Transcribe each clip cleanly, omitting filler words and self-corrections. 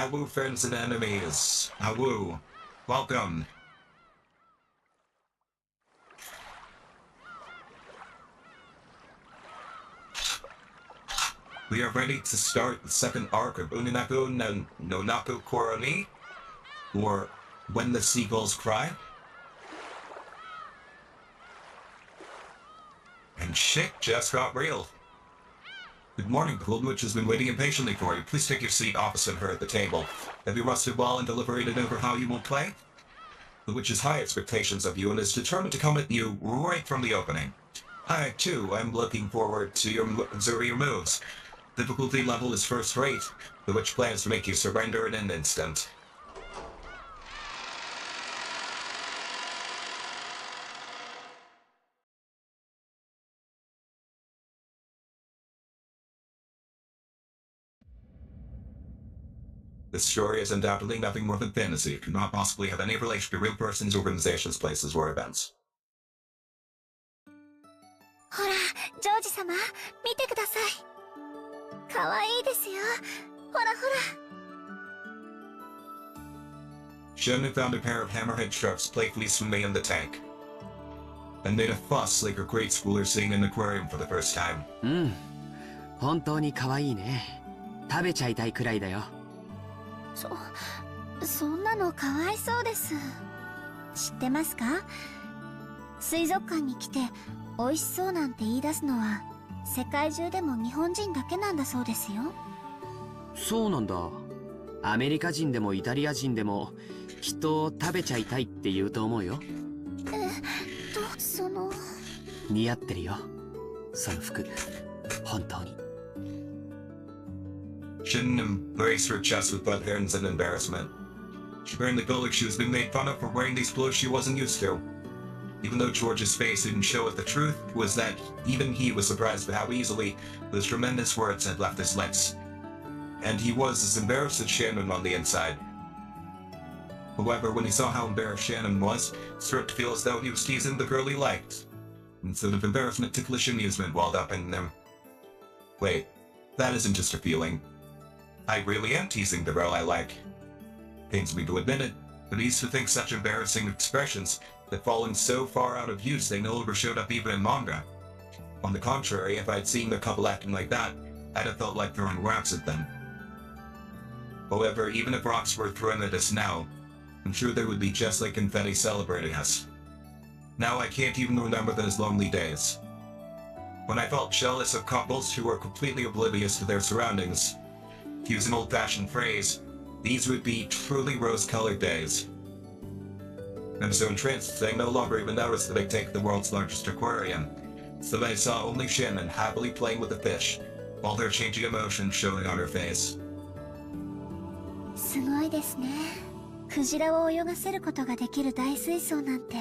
Hello, friends and enemies. Hello. Welcome. We are ready to start the second arc of Umineko no Naku Koroni, or When the Seagulls Cry. And shit just got real. Good morning, the Golden Witch has been waiting impatiently for you. Please take your seat opposite her at the table. Have you rested well and deliberated over how you will play? The Witch has high expectations of you and is determined to come at you right from the opening. I, too, am looking forward to observing your moves. Difficulty level is first rate. The Witch plans to make you surrender in an instant. This story is undoubtedly nothing more than fantasy. It cannot possibly have any relation to real persons, organizations, places, or events. ほら、ジョージ様、見てください。かわいいですよ。ほらほら。Shannon found a pair of hammerhead sharks playfully swimming in the tank, and made a fuss like her grade schooler seeing an aquarium for the first time. 本当に可愛いね。食べちゃいたいくらいだよ。そんなのかわいそうです。知ってますか？水族館に来て美味しそうなんて言い出すのは世界中でも日本人だけなんだそうですよ。そうなんだ。アメリカ人でもイタリア人でもきっと食べちゃいたいって言うと思うよ。似合ってるよ。その服、本当に。Shannon embraced her chest with both hands in embarrassment. She apparently felt like she was being made fun of for wearing these clothes she wasn't used to. Even though George's face didn't show it, the truth was that even he was surprised by how easily those tremendous words had left his lips. And he was as embarrassed as Shannon on the inside. However, when he saw how embarrassed Shannon was, it started to feel as though he was teasing the girl he liked. Instead of embarrassment, ticklish amusement welled up in him. Wait, that isn't just a feeling. I really am teasing the girl I like. Pains me to admit it, but I used to think such embarrassing expressions had fallen so far out of use they no longer showed up even in manga. On the contrary, if I had seen the couple acting like that, I'd have felt like throwing rocks at them. However, even if rocks were thrown at us now, I'm sure they would be just like confetti celebrating us. Now I can't even remember those lonely days. When I felt jealous of couples who were completely oblivious to their surroundings. To use an old-fashioned phrase, these would be truly rose-colored days. I'm so entranced that I no longer even noticed that I take the world's largest aquarium, so that I saw only Shannon happily playing with the fish, while their changing emotions showing on her face. すごいですね。クジラを泳がせることができる大水槽なんて。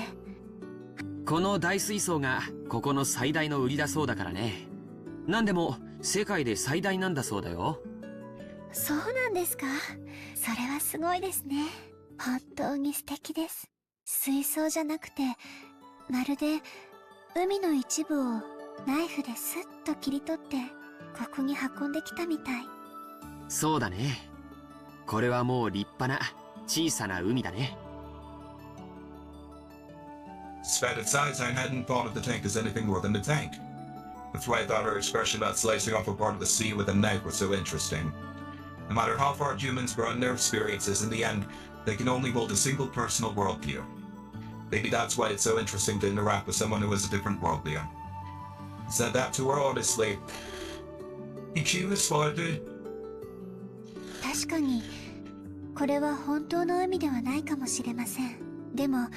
この大水槽がここの最大の売りだそうだからね。なんでも世界で最大なんだそうだよ。そうなんですか。それはすごいですね。本当に素敵です。水槽じゃなくて、まるで海の一部をナイフでスッと切り取ってここに運んできたみたい。そうだね。これはもう立派な小さな海だね。Despite its size, I hadn't thought of the tank as anything more than a tank. That's why I thought her expression about slicing off a part of the sea with a knife was so interesting. No matter how far humans broaden their experiences, in the end, they can only hold a single personal worldview. Maybe that's why it's so interesting to interact with someone who has a different worldview. Said that to her honestly. She responded. 確かに、これは本当の海ではないかもしれません。でも、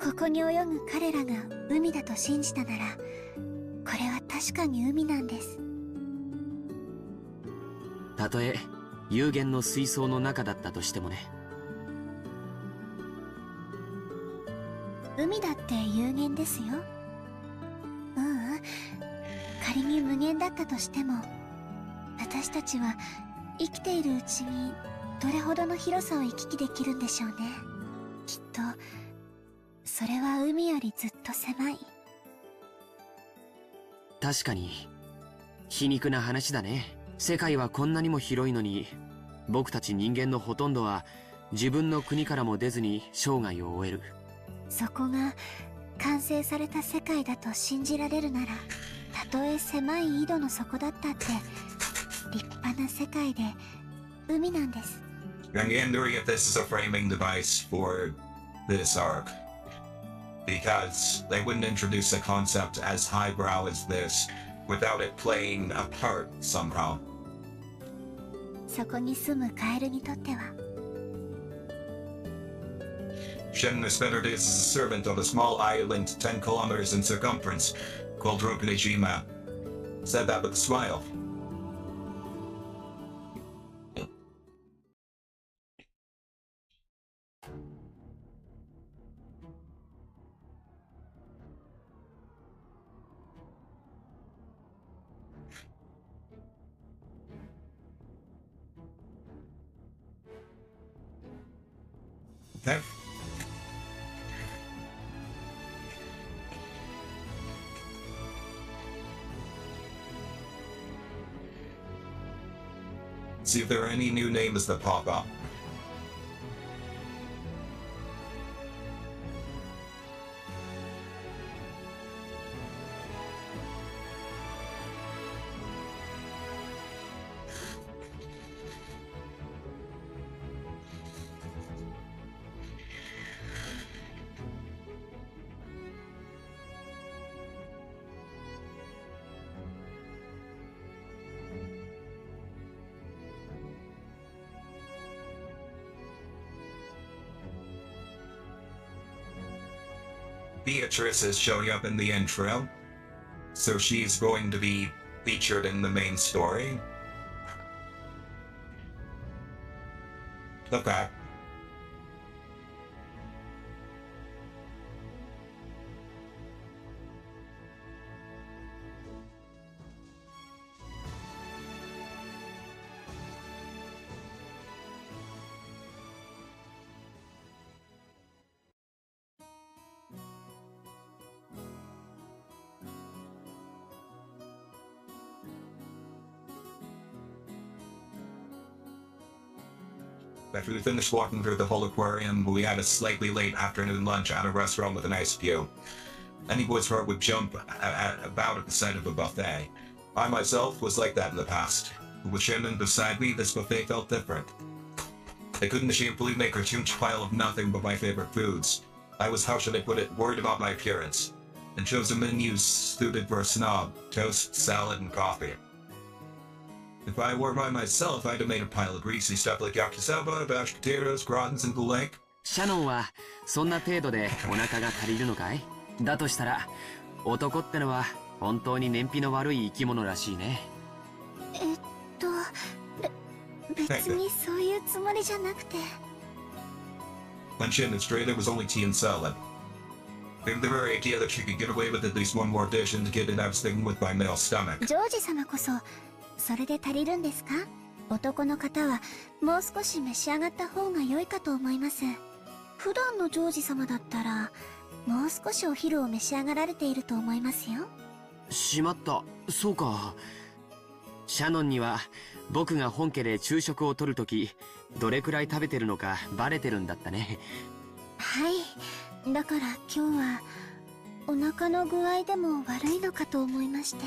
ここに泳ぐ彼らが海だと信じたなら、これは確かに海なんです。たとえ有限の水槽の中だったとしてもね。海だって有限ですよ。仮に無限だったとしても、私たちは生きているうちにどれほどの広さを行き来できるんでしょうね。きっとそれは海よりずっと狭い。確かに皮肉な話だね。世界はこんなにも広いのに僕たち人間のほとんどは自分の国からも出ずに生涯を終える。そこが完成された世界だと信じられるなら、たとえ狭い井戸の底だったって立派な世界で海なんです。 I'm wondering if this is a framing device for this arc. Because they wouldn't introduce a concept as highbrow as this without it playing a part somehow. そこに住むカエルにとっては Shen spent her days as a servant on a small island 10 kilometers in circumference called Rokunejima. Said that with a smile. Okay. See if there are any new names that pop up. Beatrice is showing up in the intro, so she's going to be featured in the main story. Okay. After we finished walking through the whole aquarium, we had a slightly late afternoon lunch at a restaurant with a nice view. Any boy's heart would jump about at the sight of a buffet. I myself was like that in the past. With Shannon beside me, this buffet felt different. I couldn't shamefully make a huge pile of nothing but my favorite foods. I was, how should I put it, worried about my appearance, and chose a menu suited for a snob: toast, salad, and coffee. If I were by myself, I'd have made a pile of greasy stuff like yakisoba, mashed potatoes, gratins, and the like. シャノンはそんな程度でお腹が足りるのかい？だとしたら男ってのは本当に燃費の悪い生き物らしいね。別にそういうつもりじゃなくて。When Shin is straight, it was only tea and salad. The very idea that she could get away with at least one more dish and get it out sticking with my male stomach. ジョージ様こそそれで足りるんですか？男の方はもう少し召し上がった方が良いかと思います。普段のジョージ様だったらもう少しお昼を召し上がられていると思いますよ。しまった、そうか。シャノンには僕が本家で昼食をとるときどれくらい食べてるのかバレてるんだったね。はい、だから今日はお腹の具合でも悪いのかと思いまして。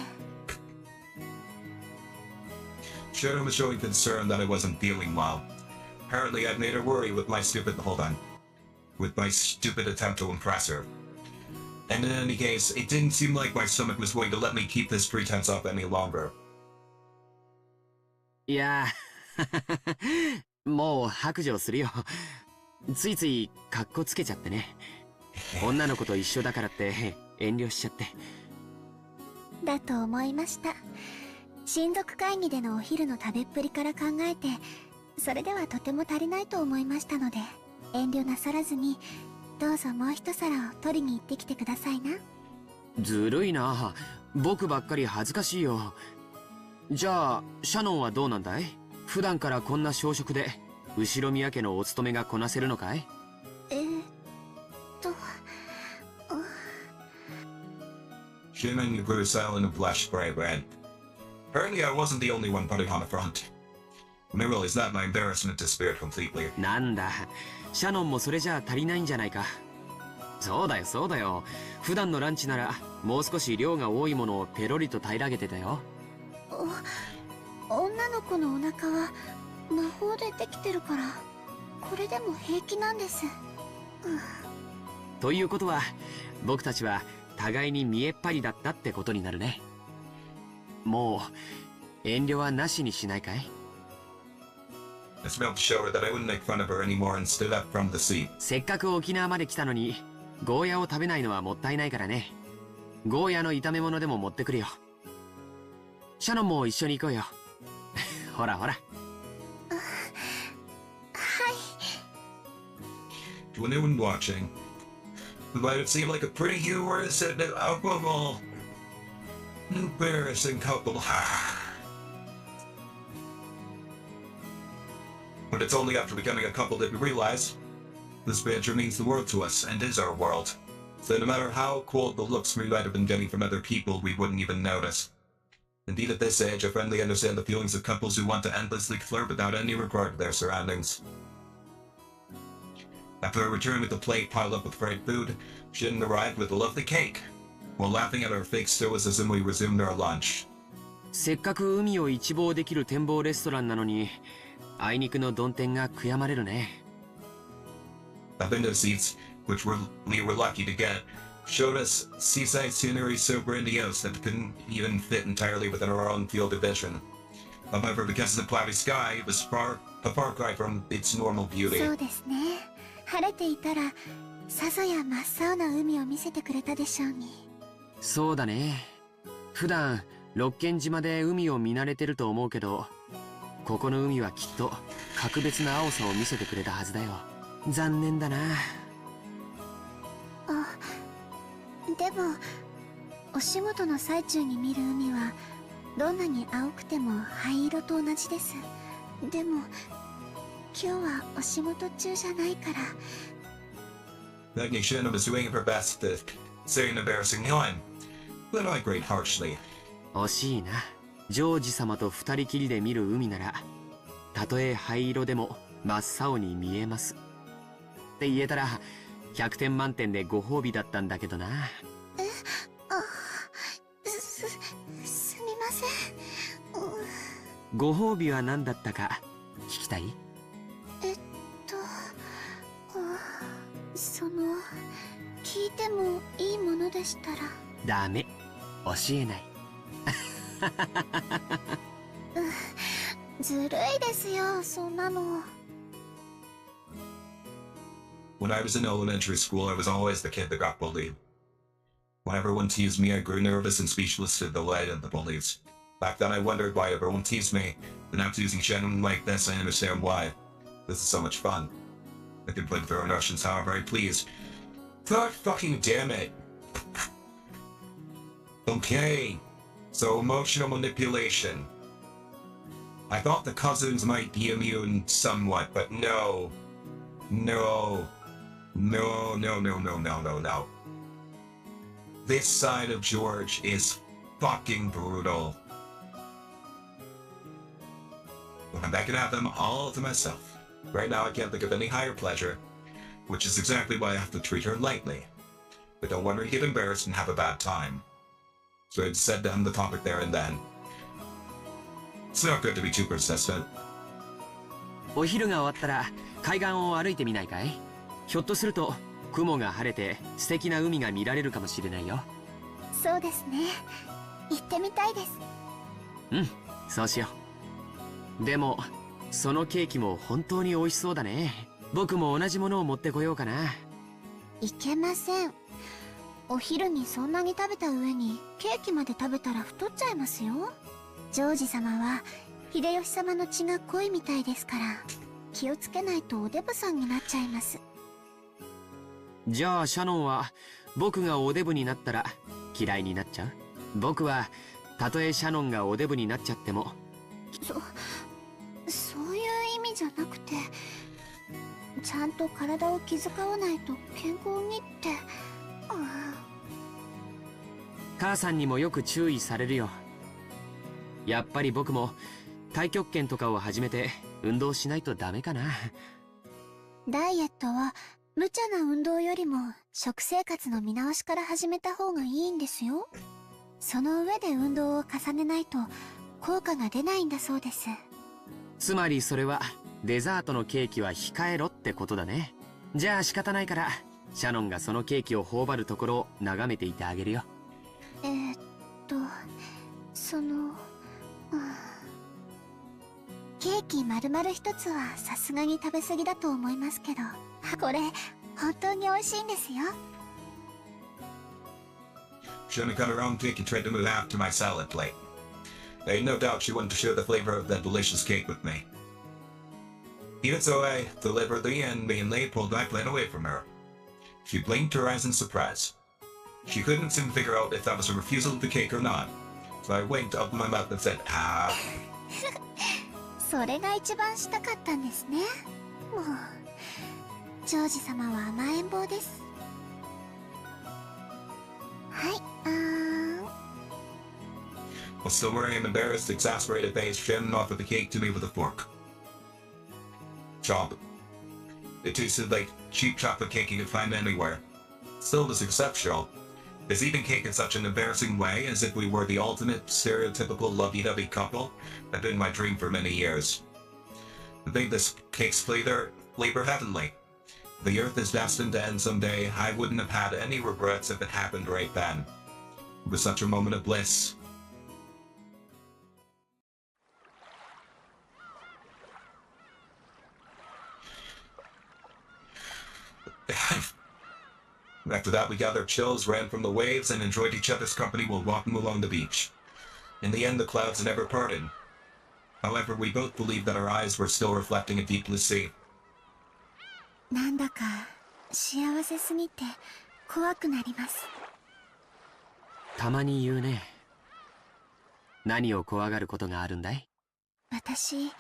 Shadow was showing concern that I wasn't feeling well. Apparently I'd made her worry with my stupid attempt to impress her. And in any case, it didn't seem like my stomach was going to let me keep this pretense up any longer. いやもう白状するよ。ついついカッコつけちゃってね。女の子と一緒だからって遠慮しちゃって。だと思いました。親族会議でのお昼の食べっぷりから考えて、それではとても足りないと思いましたので、遠慮なさらずにどうぞもう一皿を取りに行ってきてくださいな。ずるいな。僕ばっかり恥ずかしいよ。じゃあシャノンはどうなんだい？普段からこんな小食で後ろ宮家のお勤めがこなせるのかい？Shin grew silent and blushed bright red. Apparently I wasn't the only one putting on a front. When I realized that, my embarrassment disappeared completely. なんだ、シャノンもそれじゃあ足りないんじゃないか。そうだよそうだよ。普段のランチならもう少し量が多いものをペロリと平らげてたよ。女の子のお腹は魔法でできてるからこれでも平気なんです。ということは僕たちは互いに見えっ張りだったってことになるね。もう遠慮はなしにしないかい？ I smiled to show her that I wouldn't make fun of her anymore and stood up from the seat. せっかく沖縄まで来たのにゴーヤを食べないのはもったいないからね。ゴーヤの炒め物でも持ってくるよ。シャノンも一緒に行こうよ。ほらほら。To anyone watching, who might have seemed like a pretty humorous and above all, embarrassing couple. But it's only after becoming a couple that we realize this banter means the world to us and is our world. So no matter how cold the looks we might have been getting from other people, we wouldn't even notice. Indeed, at this age, I finally understand the feelings of couples who want to endlessly flirt without any regard to their surroundings. After I returned with the plate piled up with fried food, Shin arrived with a lovely cake, while laughing at our fake stoicism we resumed our lunch. せっかく海を一望できる展望レストランなのにあいにくの曇天が悔やまれるね。The window seats, which we were lucky to get, showed us seaside scenery so grandiose that it couldn't even fit entirely within our own field of vision. However, because of the cloudy sky, it was a far cry from its normal beauty. そうですね。晴れていたらさぞや真っ青な海を見せてくれたでしょうに。そうだね。普段六軒島で海を見慣れてると思うけど、ここの海はきっと格別な青さを見せてくれたはずだよ。残念だな。でもお仕事の最中に見る海はどんなに青くても灰色と同じです。でも今日はお仕事中じゃないから。Magni Shin was doing her best to say an embarrassing line, but I grate harshly. 惜しいな。ジョージ様と二人きりで見る海ならたとえ灰色でも真っ青に見えますって言えたら100点満点でご褒美だったんだけどな。すみません。ご褒美は何だったか聞きたい？聞いてもいいものでしたら。ダメ、教えない。ずるいですよ、そんなの。When I was in elementary school, I was always the kid that got bullied. When everyone teased me, I grew nervous and speechless to the light of the bullies. Back then, I wondered why everyone teased me, but now teasing Shannon like this, I understand why. This is so much fun. I can play with their notions however I please. God fucking damn it. Okay, so emotional manipulation. I thought the cousins might be immune somewhat, but no. No. No, no, no, no, no, no, no. This side of George is fucking brutal. But I'm back at them all to myself. Right now I can't think of any higher pleasure, which is exactly why I have to treat her lightly. But don't want her to get embarrassed and have a bad time. So I said to end the topic there and then. It's not good to be too persistent. お昼が終わったら海岸を歩いてみないかい？ひょっとすると雲が晴れて素敵な海が見られるかもしれないよ。そうですね。行ってみたいです。うん、そうしよう。でもそのケーキも本当に美味しそうだね。僕も同じものを持ってこようかな。いけません。お昼にそんなに食べた上にケーキまで食べたら太っちゃいますよ。ジョージ様は秀吉様の血が濃いみたいですから気をつけないとおデブさんになっちゃいます。じゃあシャノンは僕がおデブになったら嫌いになっちゃう？僕はたとえシャノンがおデブになっちゃっても。そういう意味じゃなくて、ちゃんと体を気遣わないと健康にって。母さんにもよく注意されるよ。やっぱり僕も太極拳とかを始めて運動しないとダメかな。ダイエットは無茶な運動よりも食生活の見直しから始めた方がいいんですよ。その上で運動を重ねないと効果が出ないんだそうです。つまりそれはデザートのケーキは控えろってことだね。じゃあ仕方ないからシャノンがそのケーキを頬張るところを眺めていてあげるよ。その、ケーキ丸々一つはさすがに食べ過ぎだと思いますけど、これ本当に美味しいんですよ。Shouldn't cut her own cake and tried to move out to my salad plate. I had no doubt she wanted to share the flavor of that delicious cake with me. Even so, I deliberately and mainly pulled my plate away from her. She blinked her eyes in surprise. She couldn't seem to figure out if that was a refusal of the cake or not, so I winked up my mouth and said, "Ah." それが一番したかったんですね。もうジョージ様は甘えん坊です。はい、While still wearing an embarrassed, exasperated face, Shannon offered the cake to me with a fork. Chomp. It tasted like cheap chocolate cake you could find anywhere. Still, it was exceptional. Is eating cake in such an embarrassing way, as if we were the ultimate stereotypical lovey-dovey couple, had been my dream for many years. To think this cake's flavor heavenly. The earth is destined to end someday. I wouldn't have had any regrets if it happened right then. It was such a moment of bliss. After that, we gathered chills, ran from the waves, and enjoyed each other's company while walking along the beach. In the end, the clouds never parted. However, we both believed that our eyes were still reflecting a deep blue sea. なんだか幸せすぎて怖くなります。たまに言うね。何を怖がることがあるんだい？私、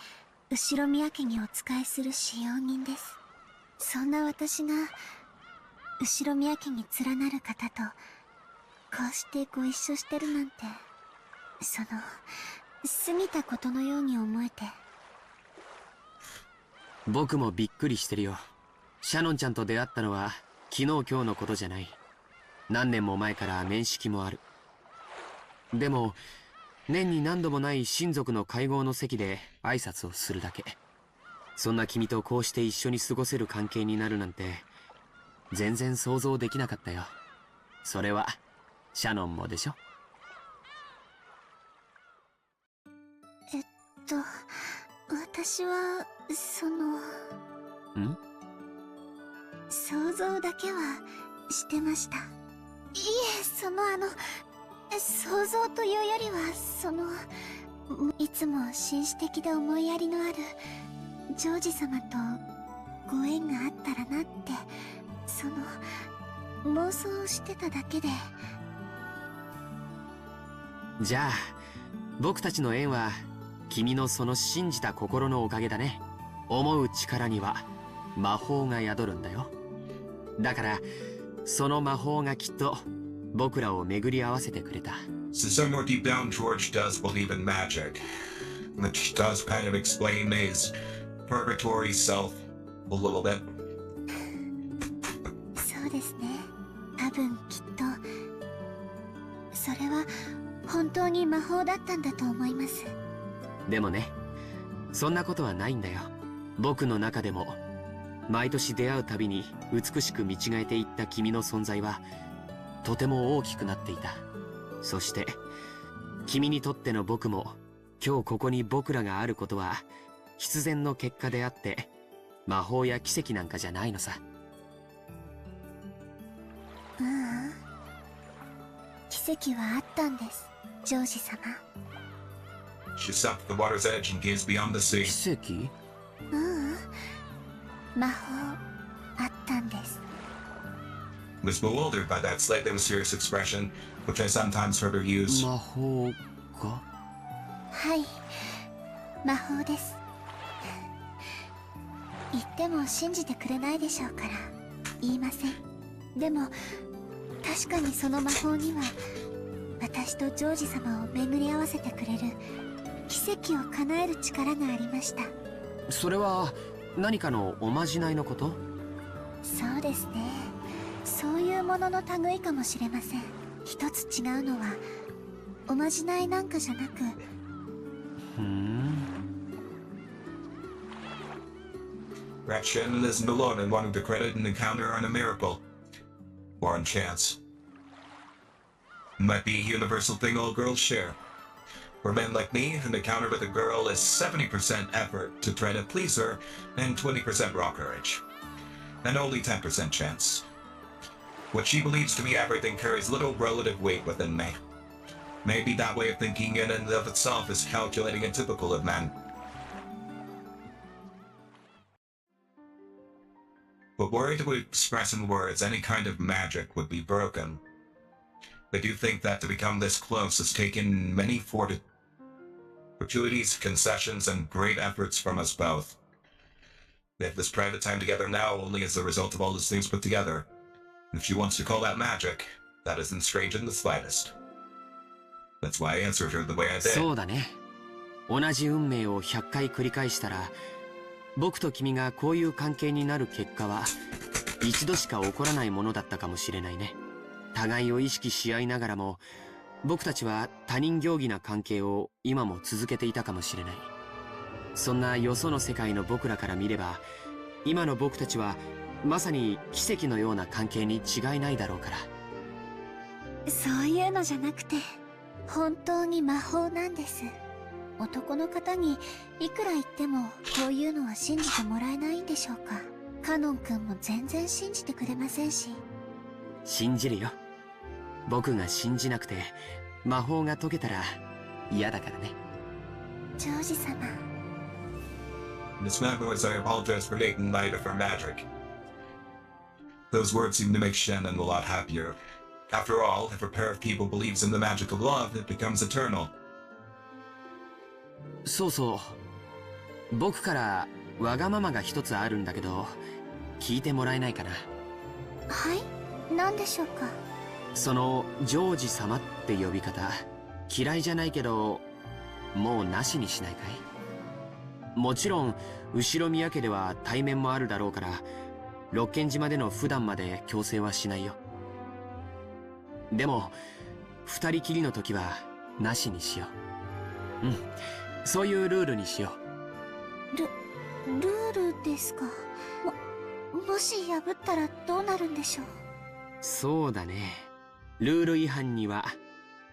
後ろ宮家にお仕えする使用人です。そんな私が後ろ宮家に連なる方とこうしてご一緒してるなんて、その過ぎたことのように思えて。僕もびっくりしてるよ。シャノンちゃんと出会ったのは昨日今日のことじゃない。何年も前から面識もある。でも年に何度もない親族の会合の席で挨拶をするだけ。そんな君とこうして一緒に過ごせる関係になるなんて全然想像できなかったよ。それはシャノンもでしょ？私は想像だけはしてました。いえ、想像というよりは、いつも紳士的で思いやりのあるジョージ様とご縁があったらなって、妄想してただけで。じゃあ僕たちの縁は君のその信じた心のおかげだね。思う力には魔法が宿るんだよ。だからその魔法がきっと僕らを巡り合わせてくれた。 So somewhere deep down, George does believe in magic. Which does kind of explain his purgatory self a little bit. そうですね。多分きっとそれは本当に魔法だったんだと思います。でもね、そんなことはないんだよ。僕の中でも毎年出会うたびに美しく見違えていった君の存在はとても大きくなっていた。そして君にとっての僕も今日ここに僕らがあることは必然の結果であって魔法や奇跡なんかじゃないのさ。奇跡はあったんです、ジョージ様。She stopped at the water's edge and gazed beyond the sea. 奇跡？魔法あったんです。Was bewildered by that slightly mysterious expression, which I sometimes heard her use. 魔法が？はい、魔法です。言っても信じてくれないでしょうから言いません。でも確かにその魔法には私とジョージ様を巡り合わせてくれる奇跡を叶える力がありました。それは何かのおまじないのこと？そうですね。そういうものの類かもしれません。一つ違うのは、おまじないなんかじゃなく。Perhaps Shannon isn't alone in wanting to credit an encounter on a miracle. Or on chance. It might be a universal thing all girls share. For men like me, an encounter with a girl is 70% effort to try to please her and 20% raw courage. And only 10% chance. What she believes to be everything carries little relative weight within me. Maybe that way of thinking in and of itself is calculating and typical of men. But worried to express in words any kind of magic would be broken. I do think that to become this close has taken many fortuities, concessions, and great efforts from us both. We have this private time together now only as a result of all these things put together. And if she wants to call that magic, that isn't strange in the slightest. That's why I answered her the way I did. そうだね。同じ運命を100回繰り返したら、僕と君がこういう関係になる結果は一度しか起こらないものだったかもしれないね。互いを意識し合いながらも、僕たちは他人行儀な関係を今も続けていたかもしれない。そんなよその世界の僕らから見れば、今の僕たちはまさに奇跡のような関係に違いないだろうから。そういうのじゃなくて、本当に魔法なんです。男の方にいくら言ってもこういうのは信じてもらえないんでしょうか。カノン君も全然信じてくれませんし。信じるよ。僕が信じなくて魔法が解けたら嫌だからね。ジョージ様。Miss Maglois, I apologize for taking light of her magic. Those words seem to make Shannon a lot happier. After all, if a pair of people believes in the magic of love, it becomes eternal. そうそう。僕からわがままが一つあるんだけど、聞いてもらえないかな。はい、何でしょうか。そのジョージ様って呼び方、嫌いじゃないけど、もうなしにしないかい？もちろん後宮家では対面もあるだろうから、六軒島での普段まで強制はしないよ。でも二人きりの時はなしにしよう。うん、そういうルールにしよう。ルールですか。もし破ったらどうなるんでしょう。そうだね。ルール違反には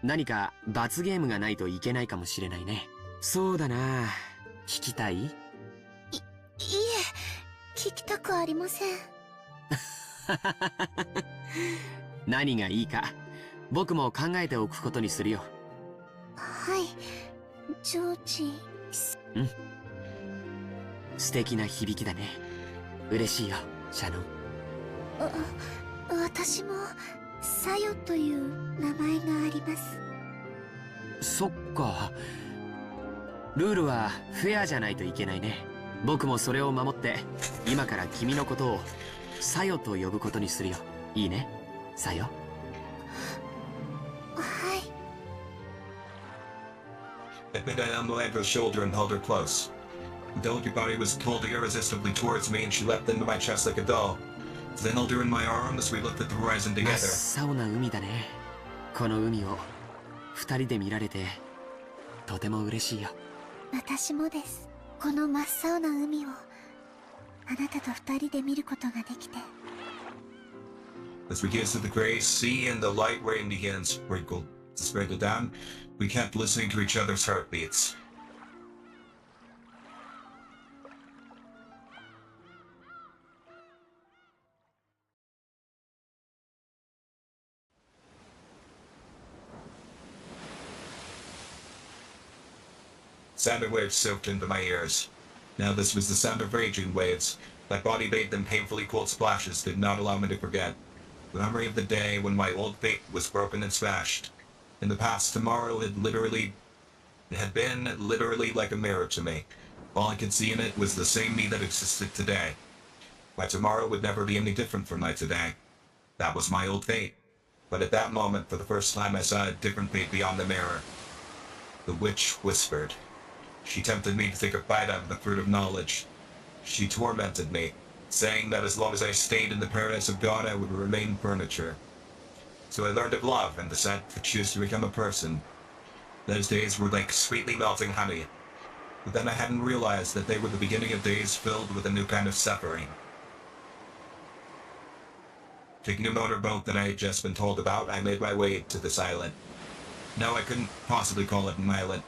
何か罰ゲームがないといけないかもしれないね。そうだな。聞きたい？いえ、聞きたくありません。何がいいか僕も考えておくことにするよ。はい、ジョージ。うん。素敵な響きだね。嬉しいよ、シャノン。私もサヨという名前があります。そっか。ルールはフェアじゃないといけないね。僕もそれを守って今から君のことをサヨと呼ぶことにするよ。いいね、サヨ。はい。 I think I unlined her shoulder and held her close. The delicate body was pulled irresistibly towards me and she leapt into my chest like a doll. Then held her in my arms as we looked at the horizon 真 together. っ青な海だね。この海を二人で見られてとても嬉しいよ。私もです。この真っ青な海をあなたと二人で見ることができて。 As we gazed at the gray sea and the light rain began sprinkled down, we kept listening to each other's heartbeats. Sound of waves soaked into my ears. Now this was the sound of raging waves. My body bathed in painfully cold splashes did not allow me to forget the memory of the day when my old faith was broken and smashed. In the past, tomorrow had been literally like a mirror to me. All I could see in it was the same me that existed today. My tomorrow would never be any different from my today. That was my old fate. But at that moment, for the first time, I saw a different fate beyond the mirror. The witch whispered, She tempted me to take a bite out of the fruit of knowledge. She tormented me, saying that as long as I stayed in the paradise of God, I would remain furniture. So I learned of love and decided to choose to become a person. Those days were like sweetly melting honey. But then I hadn't realized that they were the beginning of days filled with a new kind of suffering. Taking a motorboat that I had just been told about, I made my way to this island. No, I couldn't possibly call it an island.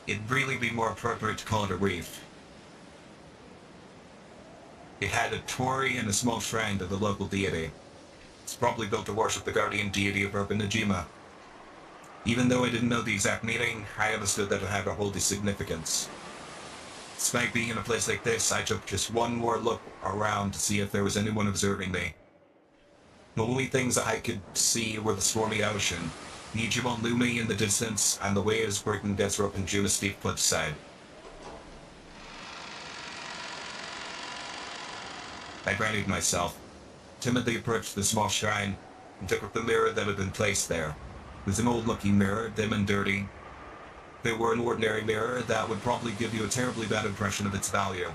It'd really be more appropriate to call it a reef. It had a torii and a small shrine to the local deity. It's probably built to worship the guardian deity of Urban Najima. Even though I didn't know the exact meaning, I understood that it had a holy significance. Despite being in a place like this, I took just one more look around to see if there was anyone observing me. The only things that I could see were the stormy ocean, Nijima looming in the distance, and the waves breaking against Urban Najima's steep cliffside. I granted myself, timidly approached the small shrine, and took up the mirror that had been placed there. It was an old-looking mirror, dim and dirty. If it were an ordinary mirror, that would probably give you a terribly bad impression of its value.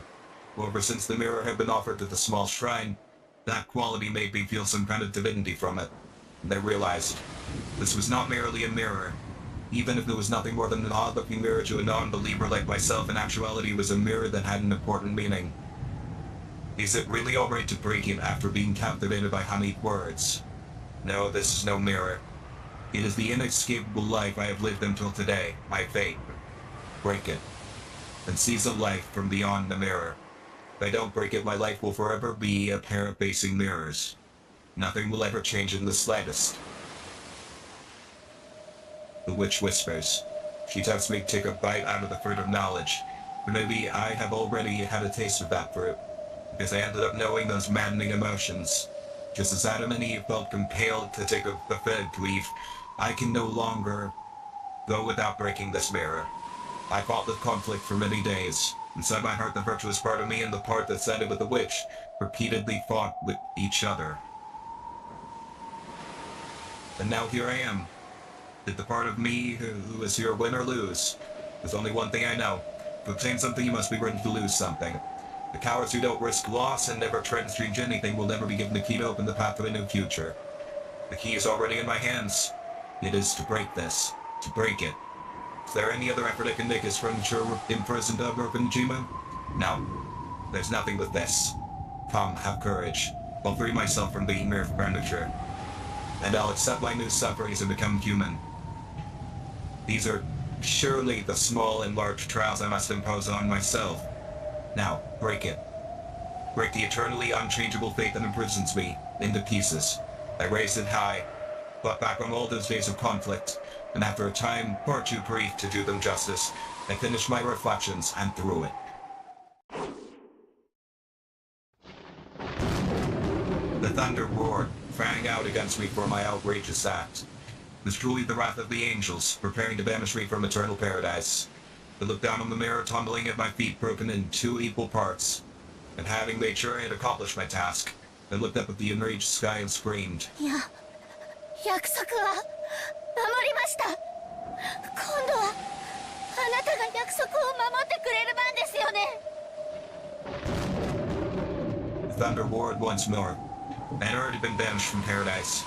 However, since the mirror had been offered to the small shrine, that quality made me feel some kind of divinity from it. And I realized, this was not merely a mirror. Even if it was nothing more than an odd-looking mirror to a non-believer like myself, in actuality it was a mirror that had an important meaning. Is it really alright to break it after being captivated by honeyed words? No, this is no mirror. It is the inescapable life I have lived until today, my fate. Break it, and seize a life from beyond the mirror. If I don't break it, my life will forever be a pair of facing mirrors. Nothing will ever change in the slightest. The witch whispers. She tells me to take a bite out of the fruit of knowledge. But maybe I have already had a taste of that fruit, because I ended up knowing those maddening emotions. Just as Adam and Eve felt compelled to take a fig leaf, I can no longer go without breaking this mirror. I fought this conflict for many days. Inside my heart, the virtuous part of me and the part that sided with the witch repeatedly fought with each other. And now here I am. Did the part of me who is here win or lose? There's only one thing I know. To obtain something, you must be ready to lose something. The cowards who don't risk loss and never try to change anything will never be given the key to open the path to a new future. The key is already in my hands. It is to break this. To break it. Is there any other effort I can make as furniture imprisoned of Urban Najima? No. There's nothing but this. Come, have courage. I'll free myself from being mere furniture. And I'll accept my new sufferings and become human. These are surely the small and large trials I must impose on myself. Now, break it. Break the eternally unchangeable fate that imprisons me into pieces. I raised it high, fought back on all those days of conflict, and after a time far too brief to do them justice, I finished my reflections and threw it. The thunder roared, fanning out against me for my outrageous act. It was truly the wrath of the angels, preparing to banish me from eternal paradise. I looked down on the mirror, tumbling at my feet, broken in two equal parts. And having made sure I had accomplished my task, I looked up at the enraged sky and screamed. 約束は守りました。今度はあなたが約束を守ってくれる番ですよね。The thunder roared once more. I had already been banished from paradise,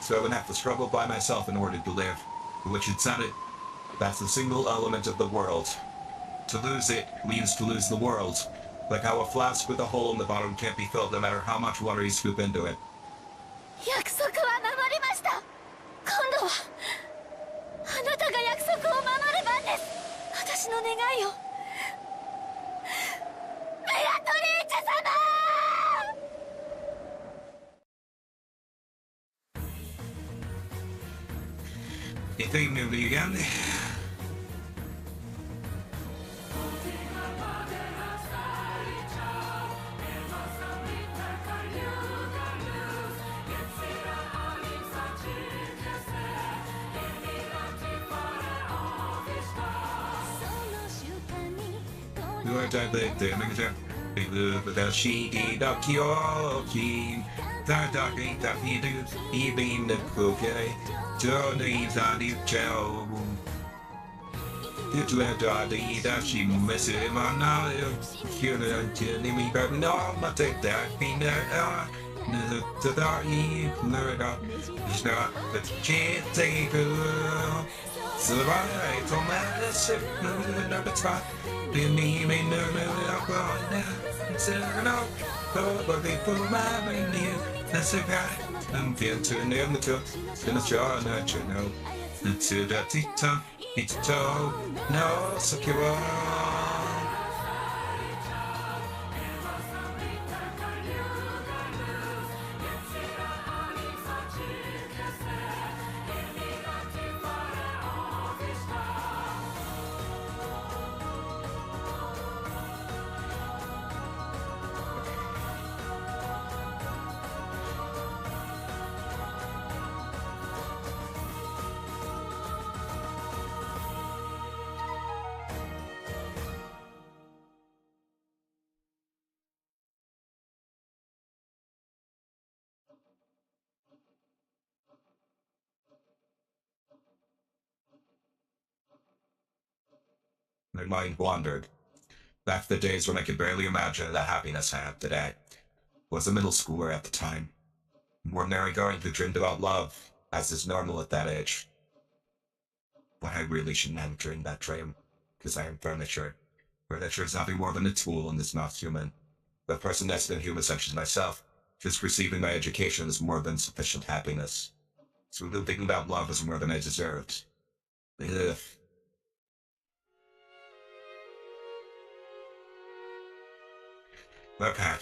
so I would have to struggle by myself in order to live. The witch had said it. That's the single element of the world. To lose it means to lose the world. Like how a flask with a hole in the bottom can't be filled no matter how much water you scoop into it. 約束は守りました。今度はあなたが約束を守る番です。私の願いを。ベアトリーチェ様If they knew me again. You are the manager. The she did a kyoki. The darking that he do. He been the cookie. Johnny's on the job. She misses him on now. You're me, but no, I'm not take that. To the eve, murder. It's not the can't take her. So I told my ship, number spot. Be me, may no, I'm going now. It's no, but they put my brain in. That's a guy. I'm feeling to an amateur. Gonna draw, not you know. To the TikTok, it's toe, no, secure. My mind wandered. Back to the days when I could barely imagine the happiness I have today. Was a middle schooler at the time. An ordinary girl who dreamed about love, as is normal at that age. But I really shouldn't have dreamed that dream, because I am furniture. Furniture is nothing more than a tool and is not human. The person less than human such as myself, just receiving my education is more than sufficient happiness. So thinking about love is more than I deserved. Ugh. Okay.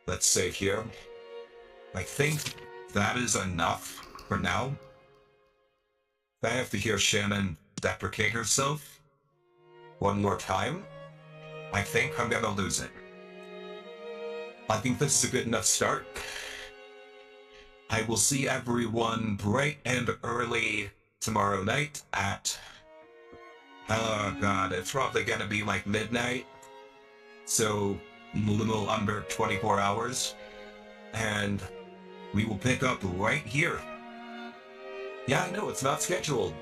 Let's save here. I think that is enough for now. If I have to hear Shannon deprecate herself one more time, I think I'm gonna lose it. I think this is a good enough start. I will see everyone bright and early tomorrow night at... Oh god, it's probably gonna be like midnight. So, a little under 24 hours. And we will pick up right here. Yeah, I know, it's not scheduled.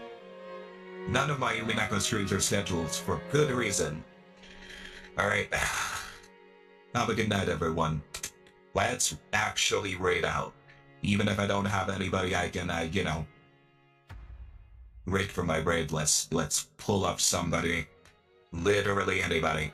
None of my Umineko streams are scheduled, for good reason. Alright. Have a good night, everyone. Let's actually raid out. Even if I don't have anybody I can, raid for my raid list. Let's pull up somebody. Literally anybody.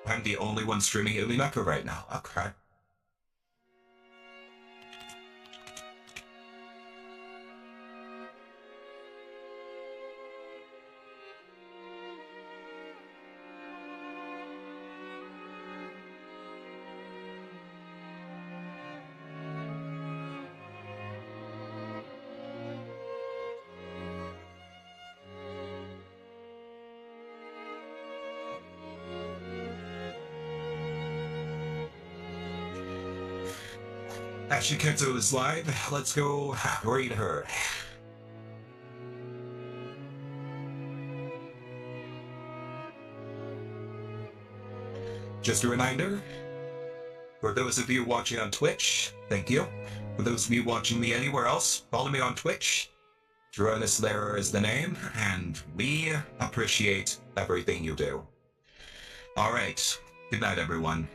I'm the only one streaming Umineko right now. Okay. Ashikato is live. Let's go raid her. Just a reminder, for those of you watching on Twitch, thank you. For those of you watching me anywhere else, follow me on Twitch. Dronis Larer is the name, and we appreciate everything you do. Alright, good night everyone.